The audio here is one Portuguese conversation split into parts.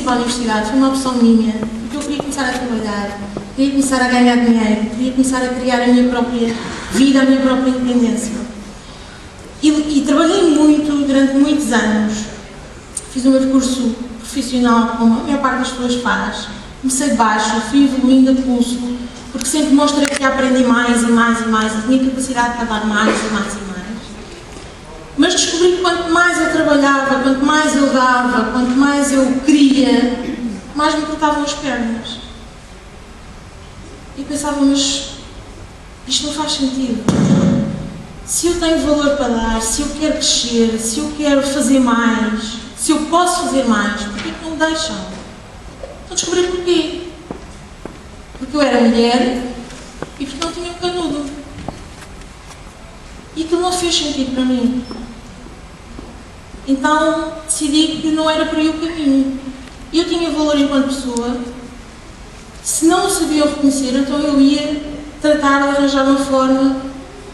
para a universidade foi uma opção minha, porque eu queria começar a trabalhar, queria começar a ganhar dinheiro, queria começar a criar a minha própria vida, a minha própria independência. E trabalhei muito, durante muitos anos. Fiz o meu percurso profissional, como a maior parte das pessoas faz. Comecei de baixo, fui evoluindo a pulso, porque sempre mostrei que aprendi mais e mais e mais, e tinha capacidade para dar mais e mais e mais. Mas descobri que quanto mais eu trabalhava, quanto mais eu dava, quanto mais eu queria, mais me cortavam as pernas. E pensava, mas isto não faz sentido. Se eu tenho valor para dar, se eu quero crescer, se eu quero fazer mais, se eu posso fazer mais, porquê que não me deixam? Então descobri porquê. Porque eu era mulher e porque não tinha um canudo. E aquilo não fez sentido para mim. Então decidi que não era por aí o caminho. Eu tinha valor enquanto pessoa. Se não o sabia reconhecer, então eu ia tratar de arranjar uma forma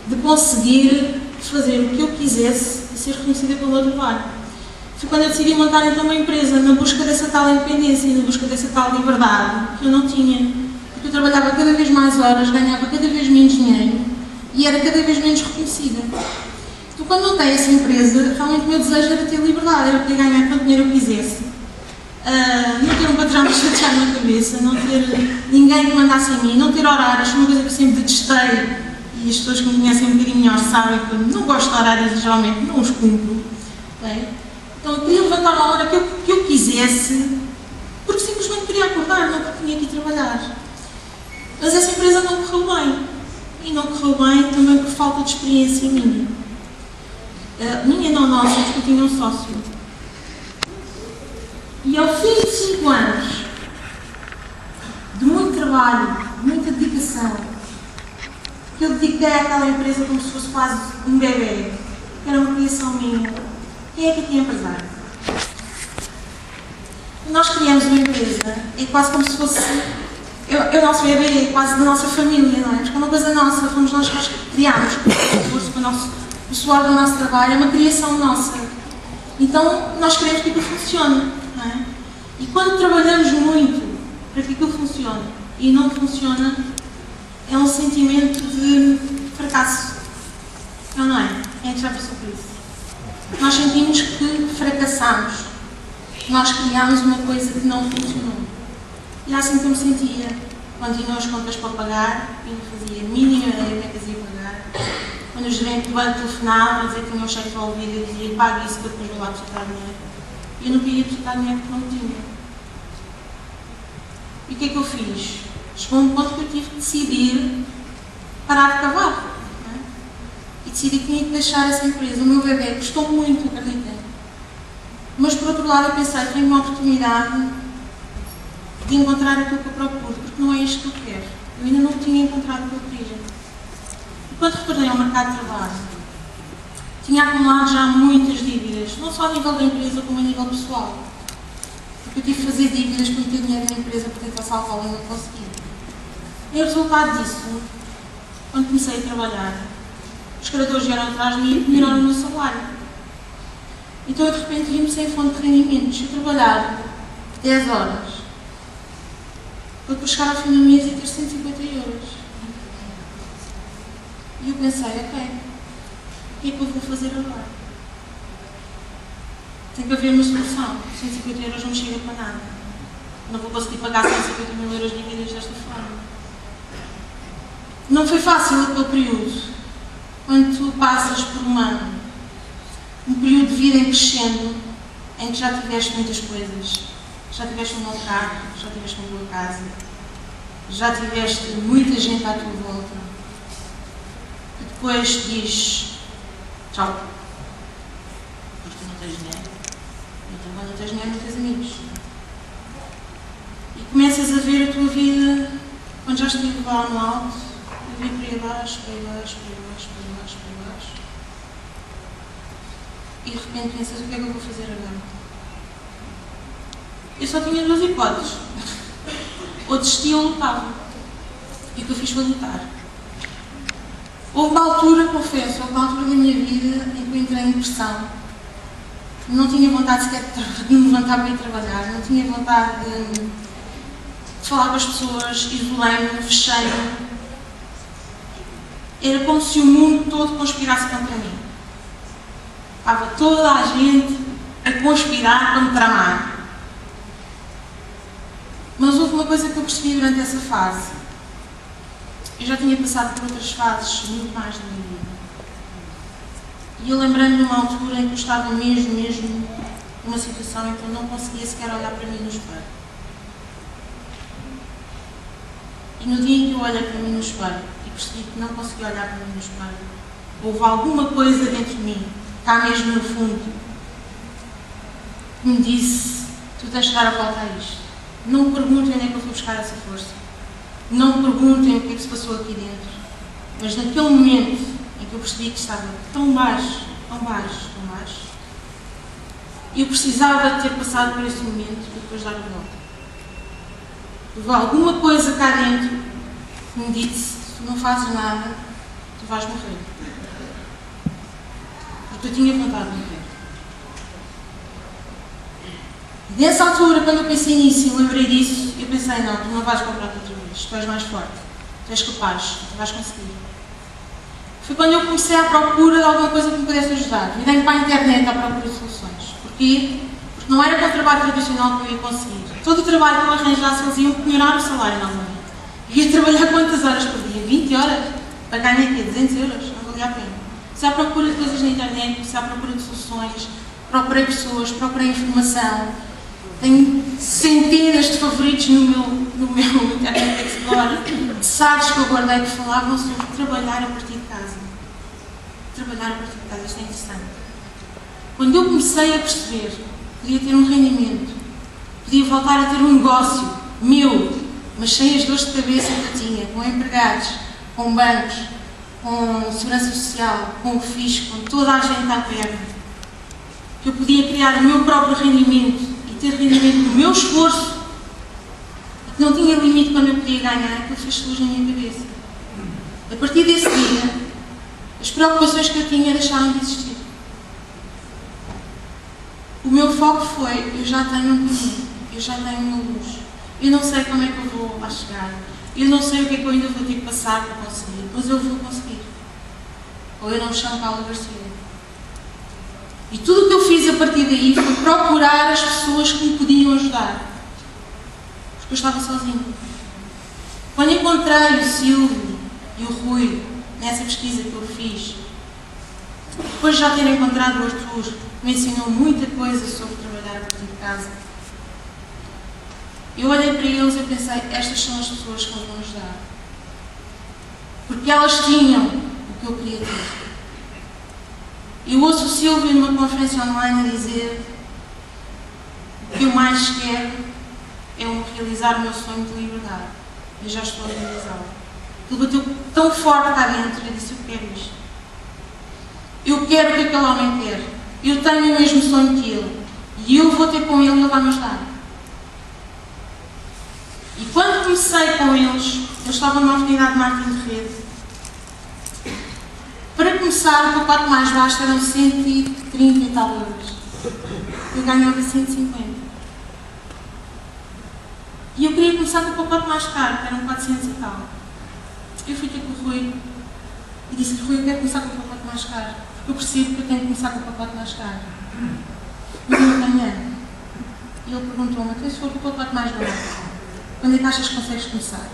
de conseguir fazer o que eu quisesse e ser reconhecida pelo meu trabalho. Foi quando eu decidi montar então uma empresa, na busca dessa tal independência e na busca dessa tal liberdade que eu não tinha. Porque eu trabalhava cada vez mais horas, ganhava cada vez menos dinheiro e era cada vez menos reconhecida. Então, quando montei essa empresa, realmente o meu desejo era ter liberdade, era poder ganhar quanto dinheiro eu quisesse. Não ter um patrão me chatear na cabeça, não ter ninguém que mandasse em mim, não ter horários, uma coisa que eu sempre detestei. E as pessoas que me conhecem um bocadinho melhor sabem que eu não gosto de horários e geralmente não os cumpro. Okay? Então eu queria levantar a hora que eu quisesse, porque simplesmente queria acordar, não porque tinha que ir trabalhar. Mas essa empresa não correu bem. E não correu bem também por falta de experiência minha. Minha não nossa, porque eu tinha um sócio. E ao fim de 5 anos, de muito trabalho, de muita dedicação, que eu dediquei àquela empresa como se fosse quase um bebê, que era uma criação minha. Quem é que aqui é empresário? Nós criamos uma empresa, é quase como se fosse o nosso bebê, é quase da nossa família, não é? Porque é uma coisa nossa, fomos nós que criámos, o suor do nosso trabalho, é uma criação nossa. Então nós queremos que aquilo funcione, não é? E quando trabalhamos muito para que aquilo funcione e não funciona, é um sentimento de fracasso. Não é? Quem é que já passou por isso? Nós sentimos que fracassamos. Nós criámos uma coisa que não funcionou. E é assim que eu me sentia. Quando tinha as contas para pagar, e não fazia a mínima ideia como é que as ia pagar. Quando o gerente do banco telefonava a dizer que tinha um cheque devolvido, eu dizia, pague isso que eu depois vou lá depositar dinheiro. E eu não queria depositar dinheiro porque não tinha. E o que é que eu fiz? Chegou um ponto que eu tive que decidir parar de cavar. É? E decidi que tinha que deixar essa empresa. O meu bebê custou muito, acreditem. Mas por outro lado eu pensei, tenho uma oportunidade de encontrar aquilo que eu procuro, porque não é isto que eu quero. Eu ainda não tinha encontrado o que eu queria. E quando retornei ao mercado de trabalho, tinha acumulado já muitas dívidas, não só a nível da empresa, como a nível pessoal. Porque eu tive que fazer dívidas para meter dinheiro na empresa para tentar salvá-la e não consegui. E o resultado disso, quando comecei a trabalhar, os credores vieram atrás de mim e melhoraram o meu salário. Então eu de repente vi-me sem fonte de rendimentos. Eu trabalhar 10 horas para depois chegar ao fim do mês e ter 150 euros. E eu pensei, ok, o que é que eu vou fazer agora? Tem que haver uma solução. 150 euros não me chega para nada. Não vou conseguir pagar 150 mil euros de dívidas desta forma. Não foi fácil aquele período. Quando tu passas por um período de vida em crescendo, em que já tiveste muitas coisas, já tiveste um bom carro, já tiveste uma boa casa, já tiveste muita gente à tua volta, que depois diz tchau, porque tu não tens dinheiro. Então quando não tens dinheiro não tens amigos. E começas a ver a tua vida, quando já estive lá no alto, a vir para aí abaixo, para aí abaixo, para aí abaixo, para aí abaixo, para aí abaixo. E de repente pensas, o que é que eu vou fazer agora? Eu só tinha 2 hipóteses. Ou desistia ou lutava. E o que eu fiz foi lutar. Houve uma altura, confesso, houve uma altura da minha vida em que eu entrei em depressão. não tinha vontade sequer de me levantar para ir trabalhar, não tinha vontade de falar com as pessoas, isolei-me, fechei-me. Era como se o mundo todo conspirasse contra mim. Estava toda a gente a conspirar para me tramar. Mas houve uma coisa que eu percebi durante essa fase. Eu já tinha passado por outras fases muito mais da minha vida. E eu lembrei-me de uma altura em que eu estava mesmo numa situação em que eu não conseguia sequer olhar para mim no espelho. E no dia em que eu olhei para mim no espelho e percebi que não conseguia olhar para mim no espelho, houve alguma coisa dentro de mim, cá mesmo no fundo, que me disse: tu tens de dar a volta a isto. Não me perguntem onde é que eu fui buscar essa força. Não me perguntem o que é que se passou aqui dentro. Mas naquele momento em que eu percebi que estava tão baixo, eu precisava de ter passado por esse momento e depois dar a volta. Houve alguma coisa cá dentro que me disse: se tu não fazes nada, tu vais morrer. Porque eu tinha vontade de morrer. Nessa altura, quando eu pensei nisso e lembrei disso, eu pensei: não, tu não vais comprar outra vez, tu és mais forte, tu és capaz, tu vais conseguir. Foi quando eu comecei à procura de alguma coisa que me pudesse ajudar. Virei para a internet à procura de soluções. Porquê? Porque não era com o trabalho tradicional que eu ia conseguir. Todo o trabalho que eu arranjasse, eles iam melhorar o salário normalmente. Eu ia trabalhar quantas horas por dia? 20 horas? Para ganhar aqui 200 euros? Não valia a pena. Comecei à procura de coisas na internet, comecei à procura de soluções, procurei pessoas, procurei informação. Tenho centenas de favoritos no meu Internet Explorer, de sites que eu guardei que falavam sobre trabalhar a partir de casa. Trabalhar a partir de casa, isto é interessante. Quando eu comecei a perceber que podia ter um rendimento, podia voltar a ter um negócio meu, mas sem as dores de cabeça que eu tinha, com empregados, com bancos, com segurança social, com o fisco, com toda a gente à perna, que eu podia criar o meu próprio rendimento, ter rendimento no meu esforço e que não tinha limite quando eu podia ganhar, aquilo fez luz na minha cabeça. A partir desse dia, as preocupações que eu tinha deixaram de existir. O meu foco foi: eu já tenho um caminho, eu já tenho uma luz, eu não sei como é que eu vou lá chegar, eu não sei o que é que eu ainda vou ter que passar para conseguir, mas eu vou conseguir. Ou eu não me chamo Paula Garcia. E tudo o que eu fiz a partir daí foi procurar as pessoas que me podiam ajudar. Porque eu estava sozinha. Quando encontrei o Silvio e o Rui, nessa pesquisa que eu fiz, depois de já ter encontrado o Arthur, que me ensinou muita coisa sobre trabalhar a partir de casa, eu olhei para eles e pensei: estas são as pessoas que nos vão ajudar. Porque elas tinham o que eu queria ter. Eu ouço o Silvio numa conferência online a dizer: o que eu mais quero é realizar o meu sonho de liberdade. Eu já estou a realizá-lo. Ele bateu tão forte cá dentro e disse: eu quero isto. Eu quero o que aquele homem quer. Eu tenho o mesmo sonho que ele. E eu vou ter com ele e ele vai me ajudar. E quando comecei com eles, eu estava numa oportunidade de marketing de rede. Para começar, o pacote mais baixo eram 130 e tal euros. Eu ganhava 150. E eu queria começar com o pacote mais caro, que eram 400 e tal. Eu fui ter com o Rui e disse: Rui, eu quero começar com o pacote mais caro, porque eu percebo que eu tenho que começar com o pacote mais caro. Mas eu não tenho dinheiro. E ele perguntou-me: então, se for o pacote mais barato, quando é que achas que consegues começar?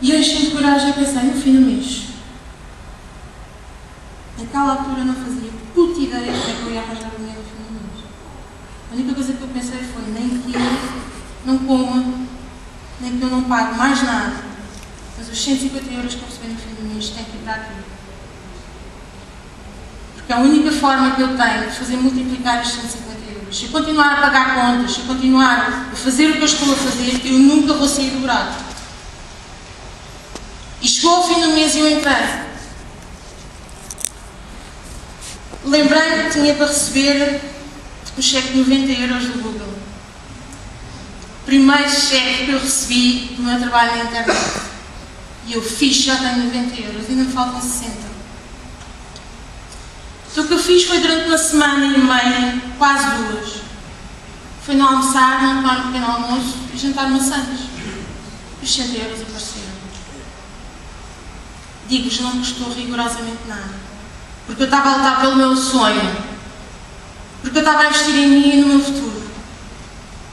E eu enchi de coragem e pensei: no fim do mês. Naquela altura eu não fazia puta ideia de que eu ia arranjar o dinheiro no fim do mês. A única coisa que eu pensei foi: nem que eu não coma, nem que eu não pague mais nada, mas os 150 euros que eu recebi no fim do mês têm que ir para aqui. Porque a única forma que eu tenho de fazer multiplicar os 150 euros, se eu continuar a pagar contas, se eu continuar a fazer o que eu estou a fazer, eu nunca vou sair do buraco. E chegou ao fim do mês e eu entrei. Lembrei-me que tinha para receber um cheque de 90 euros do Google. Primeiro cheque que eu recebi do meu trabalho na internet. E eu fiz, já tenho 90 euros, ainda me faltam 60. Então o que eu fiz foi durante uma semana e meia, quase 2, foi não almoçar, não tomar um pequeno almoço e jantar maçãs. Os 100 euros apareceram. Digo-vos, não me custou rigorosamente nada. Porque eu estava a lutar pelo meu sonho. Porque eu estava a investir em mim e no meu futuro.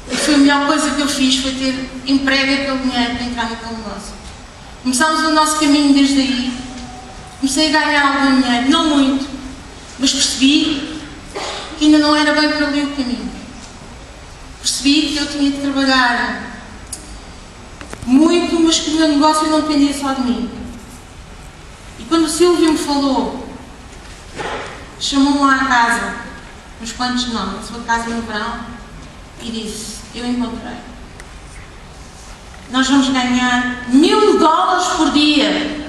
E foi a melhor coisa que eu fiz, foi ter emprego e aquele dinheiro para entrar naquele negócio. Começámos o nosso caminho desde aí. Comecei a ganhar algum dinheiro, não muito, mas percebi que ainda não era bem por ali o caminho. Percebi que eu tinha de trabalhar muito, mas que o meu negócio não dependia só de mim. E quando o Silvio me falou, chamou-me lá à casa, uns quantos não, na sua casa no verão, e disse, eu encontrei. Nós vamos ganhar $1000 por dia.